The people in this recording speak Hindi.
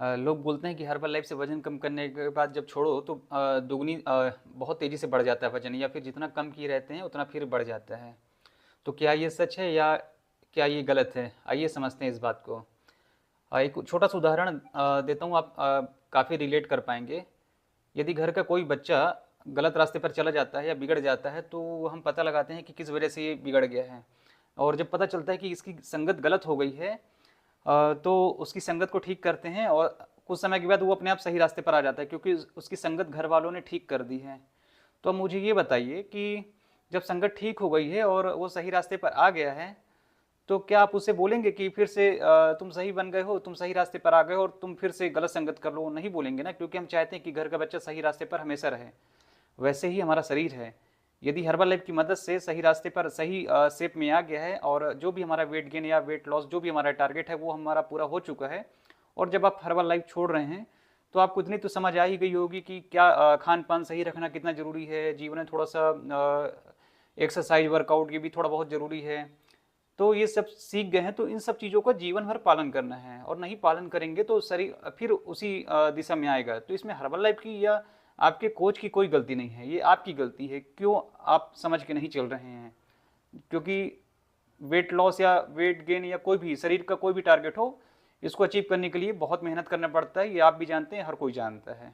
लोग बोलते हैं कि हर्बल लाइफ से वजन कम करने के बाद जब छोड़ो तो दुगनी बहुत तेज़ी से बढ़ जाता है वजन, या फिर जितना कम किए रहते हैं उतना फिर बढ़ जाता है। तो क्या ये सच है या क्या ये गलत है? आइए समझते हैं इस बात को। एक छोटा सा उदाहरण देता हूँ, आप काफ़ी रिलेट कर पाएंगे। यदि घर का कोई बच्चा गलत रास्ते पर चला जाता है या बिगड़ जाता है तो हम पता लगाते हैं कि किस वजह से ये बिगड़ गया है। और जब पता चलता है कि इसकी संगत गलत हो गई है, तो उसकी संगत को ठीक करते हैं और कुछ समय के बाद वो अपने आप सही रास्ते पर आ जाता है, क्योंकि उसकी संगत घर वालों ने ठीक कर दी है। तो अब मुझे ये बताइए कि जब संगत ठीक हो गई है और वो सही रास्ते पर आ गया है, तो क्या आप उसे बोलेंगे कि फिर से तुम सही बन गए हो, तुम सही रास्ते पर आ गए हो और तुम फिर से गलत संगत कर लो? नहीं बोलेंगे ना, क्योंकि हम चाहते हैं कि घर का बच्चा सही रास्ते पर हमेशा रहे। वैसे ही हमारा शरीर है, यदि हर्बल लाइफ की मदद से सही रास्ते पर सही शेप में आ गया है और जो भी हमारा वेट गेन या वेट लॉस जो भी हमारा टारगेट है वो हमारा पूरा हो चुका है, और जब आप हर्बल लाइफ छोड़ रहे हैं तो आपको इतनी तो समझ आ ही गई होगी कि क्या खान पान सही रखना कितना ज़रूरी है, जीवन में थोड़ा सा एक्सरसाइज वर्कआउट ये भी थोड़ा बहुत ज़रूरी है। तो ये सब सीख गए हैं तो इन सब चीज़ों का जीवन भर पालन करना है, और नहीं पालन करेंगे तो शरीर फिर उसी दिशा में आएगा। तो इसमें हर्बल लाइफ की या आपके कोच की कोई गलती नहीं है, ये आपकी गलती है। क्यों आप समझ के नहीं चल रहे हैं? क्योंकि वेट लॉस या वेट गेन या कोई भी शरीर का कोई भी टारगेट हो, इसको अचीव करने के लिए बहुत मेहनत करना पड़ता है, ये आप भी जानते हैं, हर कोई जानता है।